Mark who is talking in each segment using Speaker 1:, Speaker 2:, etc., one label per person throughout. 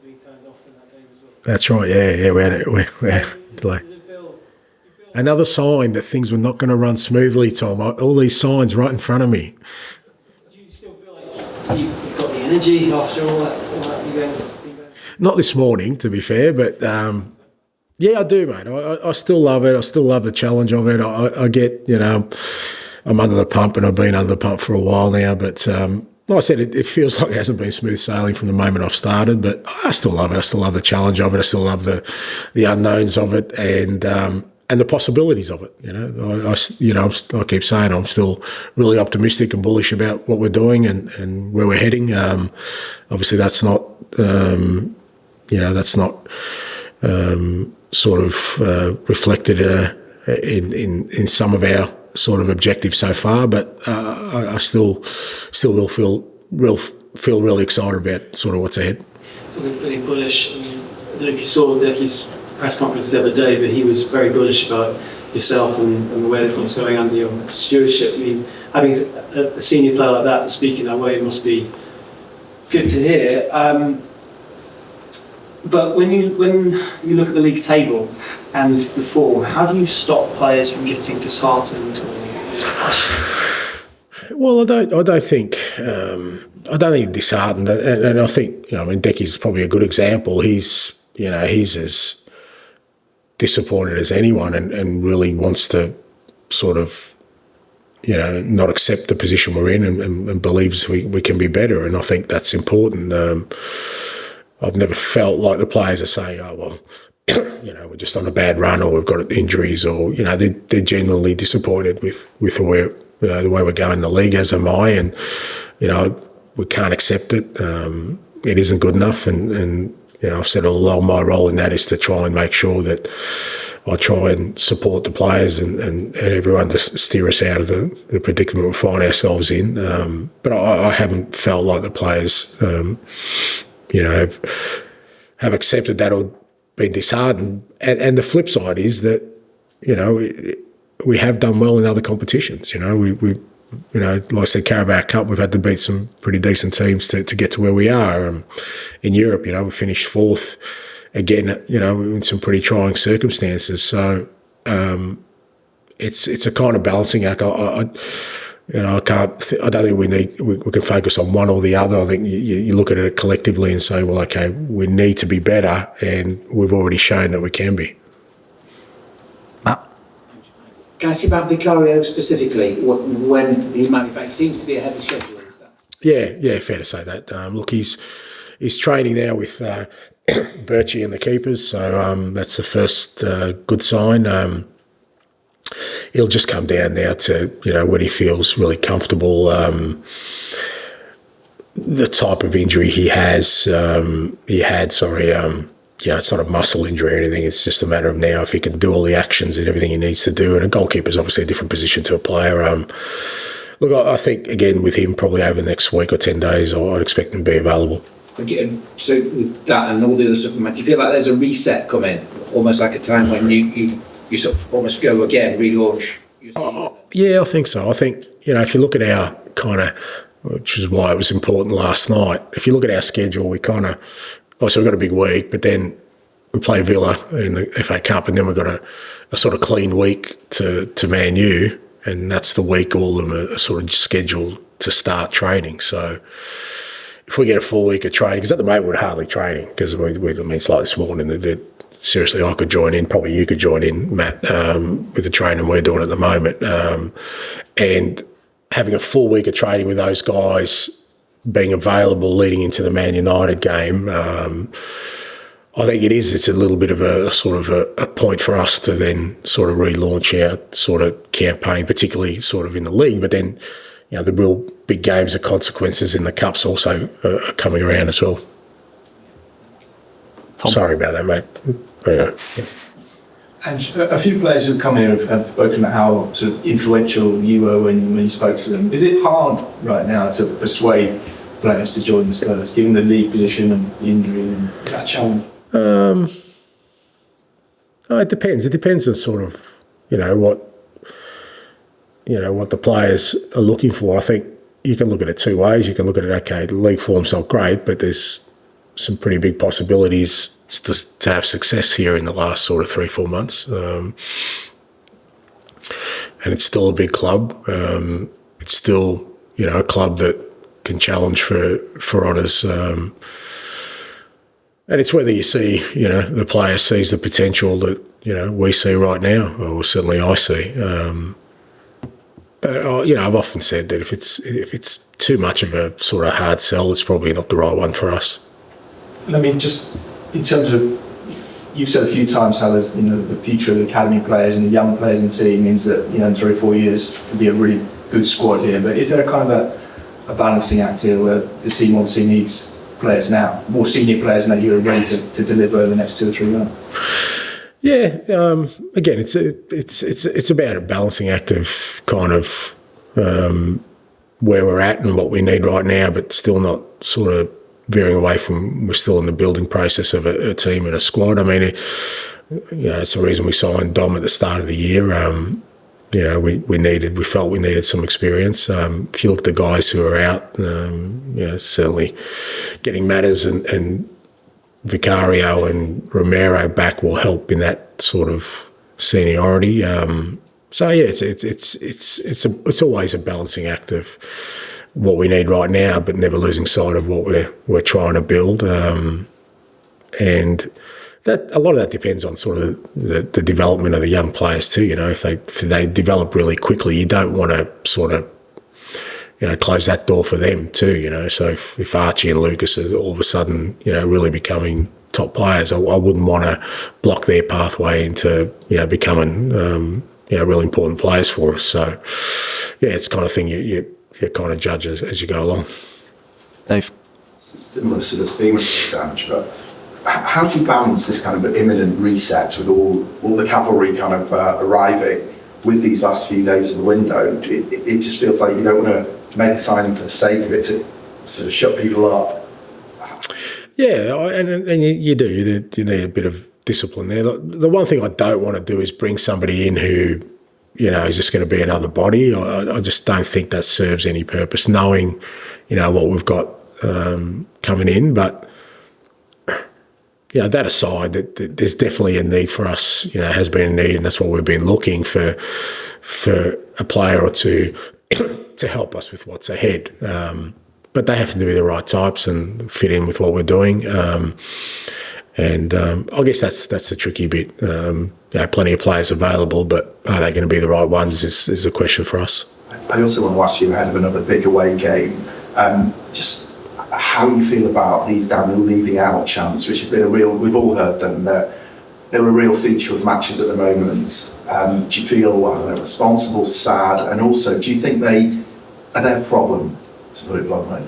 Speaker 1: be turned off in that game as well.
Speaker 2: That's right. Yeah. We had it. Another sign that things were not going to run smoothly, Tom. All these signs right in front of me.
Speaker 1: Do you still feel like you've got the energy after all that
Speaker 2: Not this morning, to be fair, but yeah, I do, mate. I still love it. I still love the challenge of it. I get, I'm under the pump, and I've been under the pump for a while now, but like I said, it feels like it hasn't been smooth sailing from the moment I've started, but I still love it. I still love the challenge of it. I still love the unknowns of it, and the possibilities of it. I keep saying I'm still really optimistic and bullish about what we're doing and where we're heading. Obviously, that's not sort of reflected in some of our sort of objectives so far, but I still will feel really excited about sort of what's ahead.
Speaker 1: Feeling bullish. I don't know if you saw Decky's press conference the other day, but he was very bullish about yourself and the way that was going under your stewardship. I mean, having a senior player like that speaking that way must be good to hear. But when you look at the league table and the form, how do you stop players from getting disheartened or questioned?
Speaker 2: Well, I don't think disheartened, and I think Decky's probably a good example. He's as disappointed as anyone, and really wants to sort of not accept the position we're in, and believes we can be better, and I think that's important. I've never felt like the players are saying, "Oh well, we're just on a bad run, or we've got injuries," or they're genuinely disappointed with the way we're going in the league, as am I, and we can't accept it. It isn't good enough, and I've said all along my role in that is to try and make sure that I try and support the players and everyone to steer us out of the predicament we find ourselves in. But I haven't felt like the players have accepted that or been disheartened. And the flip side is that, we have done well in other competitions. We like I said, Carabao Cup, we've had to beat some pretty decent teams to get to where we are. In Europe, we finished fourth again, in some pretty trying circumstances. So it's a kind of balancing act. I don't think we can focus on one or the other. I think you look at it collectively and say, well, okay, we need to be better, and we've already shown that we can be.
Speaker 3: Can I ask you about Vicario specifically? When he might be back? He seems to be ahead of schedule.
Speaker 2: Yeah, fair to say that. Look, he's training now with Birchie and the keepers, so that's the first good sign. He'll just come down now to when he feels really comfortable. The type of injury he had. It's not a muscle injury or anything. It's just a matter of now if he can do all the actions and everything he needs to do. And a goalkeeper is obviously a different position to a player. Look, I think, again, with him probably over the next week or 10 days, I'd expect him to be available.
Speaker 3: Okay, so with that and all the other stuff, do you feel like there's a reset coming? Almost like a time when you sort of almost go again, relaunch your season?
Speaker 2: Yeah, I think so. I think, if you look at our kind of, which is why it was important last night, if you look at our schedule, we kind of, so we've got a big week, but then we play Villa in the FA Cup, and then we've got a sort of clean week to Man U, and that's the week all of them are sort of scheduled to start training. So if we get a full week of training, because at the moment we're hardly training, because it's like this morning that seriously I could join in, probably you could join in, Matt, with the training we're doing at the moment, and having a full week of training with those guys being available leading into the Man United game, I think it's a little bit of a sort of a point for us to then sort of relaunch our sort of campaign, particularly sort of in the league. But then, the real big games of consequences in the Cups also are coming around as well. Tom. Sorry about that, mate. Yeah.
Speaker 4: And a few players who've come here have spoken about how sort of influential you were when you spoke to them. Is it hard right now to persuade players to join the Spurs, given the league position and the injury and that challenge?
Speaker 2: It depends. It depends on sort of, what the players are looking for. I think you can look at it two ways. You can look at it, okay, the league form's not great, but there's some pretty big possibilities to have success here in the last sort of 3-4 months. And it's still a big club. It's still, a club that can challenge for honours. And it's whether you see, the player sees the potential that, we see right now, or certainly I see. But I've often said that if it's too much of a sort of hard sell, it's probably not the right one for us.
Speaker 4: I mean, just in terms of, you've said a few times how there's, the future of the academy players and the young players in the team means that, in 3 or 4 years it'll be a really good squad here. But is there a kind of a balancing act here where the team obviously needs players now, more senior players now who are ready to deliver over the next 2 or 3 months?
Speaker 2: Yeah, again, it's about a balancing act of kind of where we're at and what we need right now, but still not sort of veering away from. We're still in the building process of a team and a squad. I mean, it's the reason we signed Dom at the start of the year. We felt we needed some experience. If you look at the guys who are out, certainly getting Matters and Vicario and Romero back will help in that sort of seniority. It's always a balancing act of what we need right now, but never losing sight of what we're trying to build. And that a lot of that depends on sort of the development of the young players too. If they develop really quickly, you don't want to sort of close that door for them too. So if Archie and Lucas are all of a sudden really becoming top players, I wouldn't want to block their pathway into becoming really important players for us. So it's the kind of thing you kind of judge as you go along.
Speaker 5: Dave,
Speaker 6: similar sort of famous Ange, but how do you balance this kind of imminent reset with all the cavalry kind of arriving with these last few days of the window? It just feels like you don't want to make a signing for the sake of it to sort of shut people up.
Speaker 2: Yeah, and you do. You need a bit of discipline there. The one thing I don't want to do is bring somebody in who, is just going to be another body. I just don't think that serves any purpose, knowing, what we've got coming in. But, that aside, there's definitely a need for us, has been a need, and that's what we've been looking for a player or two to help us with what's ahead. But they have to be the right types and fit in with what we're doing. And I guess that's the tricky bit. Plenty of players available, but are they going to be the right ones is the question for us.
Speaker 6: I also want to ask you ahead of another big away game, just how you feel about these Daniel Levy Out chants, which have been we've all heard them, they're a real feature of matches at the moment. Do you feel responsible, sad, and also do you think they are their problem, to put it bluntly?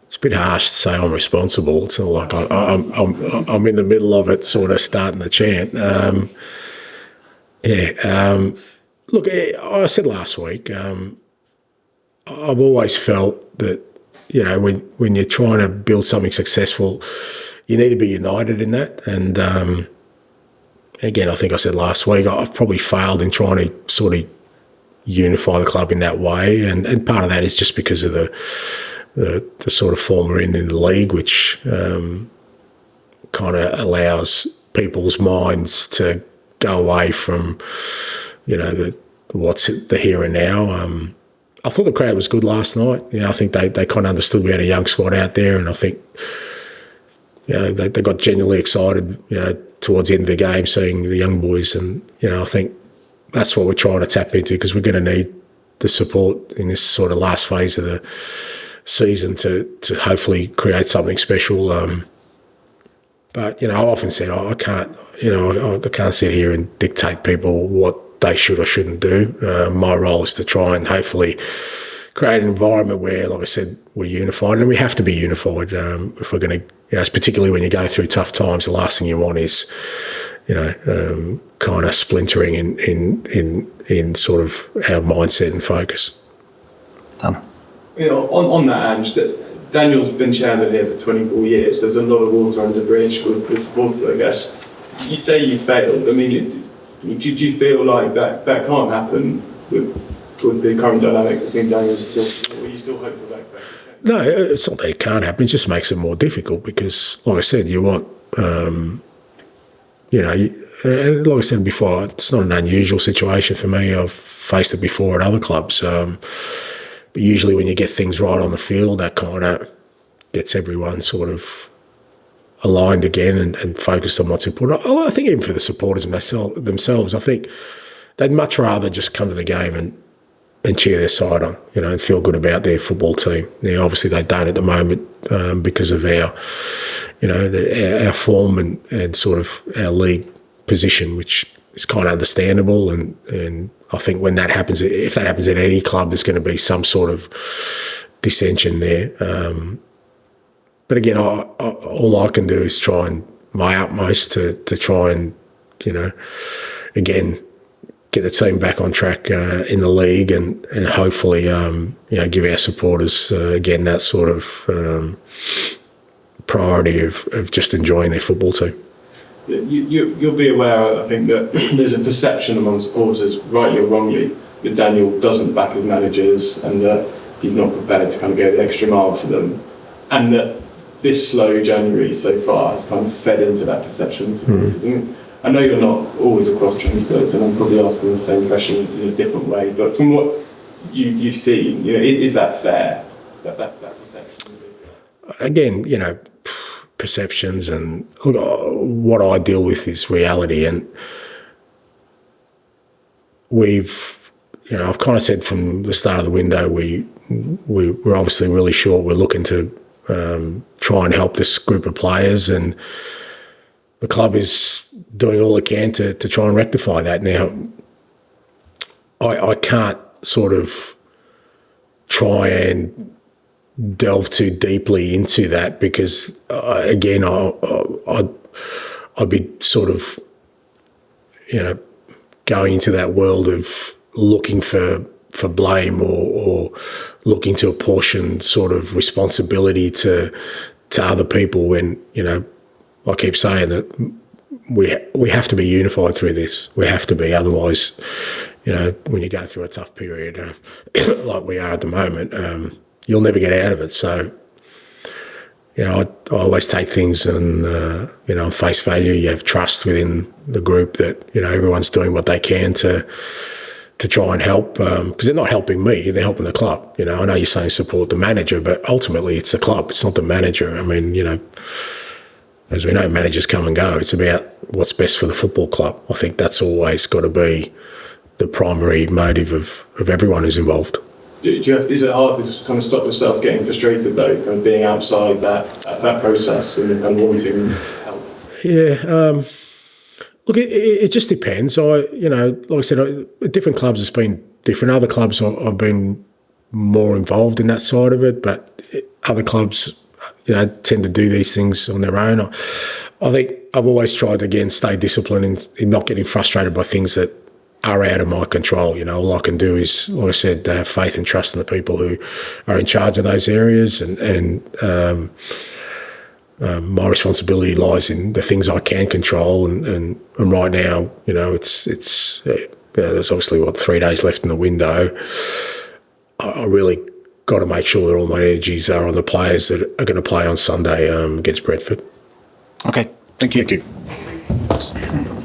Speaker 2: It's a bit harsh to say I'm responsible. It's not like I'm in the middle of it, sort of starting the chant. Look, I said last week, I've always felt that, when you're trying to build something successful, you need to be united in that. And again, I think I said last week, I've probably failed in trying to sort of unify the club in that way. And part of that is just because of the sort of form we're in the league, which kind of allows people's minds to go away from, what's the here and now. I thought the crowd was good last night. I think they kind of understood we had a young squad out there, and I think they got genuinely excited, towards the end of the game, seeing the young boys, and I think that's what we're trying to tap into, because we're going to need the support in this sort of last phase of the season to hopefully create something special. But I've often said I can't sit here and dictate people what they should or shouldn't do. My role is to try and hopefully create an environment where, like I said, we're unified, and we have to be unified if we're going to. Particularly when you're going through tough times, the last thing you want is, kind of splintering in sort of our mindset and focus.
Speaker 5: Done.
Speaker 7: On that, Ange, Daniel's been chairman here for 24 years. There's a lot of water under the bridge with the supporters, I guess. You say you failed. I mean, do you feel like that can't happen with with the current dynamic between Daniels and Johnson? Or are you still hopeful that could change?
Speaker 2: No, it's not that it can't happen. It just makes it more difficult because, like I said, you want, and like I said before, it's not an unusual situation for me. I've faced it before at other clubs. But usually when you get things right on the field, that kind of gets everyone sort of aligned again and focused on what's important. I think even for the supporters themselves, I think they'd much rather just come to the game and cheer their side on, and feel good about their football team. Now, obviously they don't at the moment because of our, our form and sort of our league position, which is kind of understandable. And I think when that happens, if that happens at any club, there's going to be some sort of dissension there. But again, all I can do is try and my utmost to try and, again, get the team back on track in the league and hopefully, give our supporters, again, that sort of priority of just enjoying their football team.
Speaker 7: You'll be aware, I think, that there's a perception among supporters, rightly or wrongly, that Daniel doesn't back his managers and that he's not prepared to kind of go the extra mile for them, and that this slow January so far has kind of fed into that perception. I know you're not always across transfers, and I'm probably asking the same question in a different way, but from what you've seen, is that fair, that perception?
Speaker 2: Again, perceptions and what I deal with is reality, and I've kind of said from the start of the window we're obviously really short. We're looking to try and help this group of players, and the club is doing all it can to try and rectify that. Now, I can't sort of try and delve too deeply into that because, again, I'd be sort of, going into that world of looking for blame or looking to apportion sort of responsibility to other people when, I keep saying that we have to be unified through this. We have to be, otherwise, when you go through a tough period like we are at the moment, you'll never get out of it. So, I always take things on, on face value. You have trust within the group that, everyone's doing what they can to try and help, because they're not helping me, they're helping the club. I know you're saying support the manager, but ultimately it's the club, it's not the manager. I mean, as we know, managers come and go. It's about what's best for the football club. I think that's always got to be the primary motive of everyone who's involved.
Speaker 7: Is it hard to just kind of stop yourself getting frustrated though, kind of being outside that process and wanting help?
Speaker 2: Yeah, look, it just depends. Like I said, at different clubs it's been different. Other clubs I've been more involved in that side of it, but other clubs, tend to do these things on their own. I think I've always tried to, again, stay disciplined in not getting frustrated by things that are out of my control. All I can do is, like I said, have faith and trust in the people who are in charge of those areas, and my responsibility lies in the things I can control. And right now, it's there's obviously 3 days left in the window. I really got to make sure that all my energies are on the players that are going to play on Sunday against Brentford.
Speaker 5: Okay, thank you.
Speaker 2: Thank you.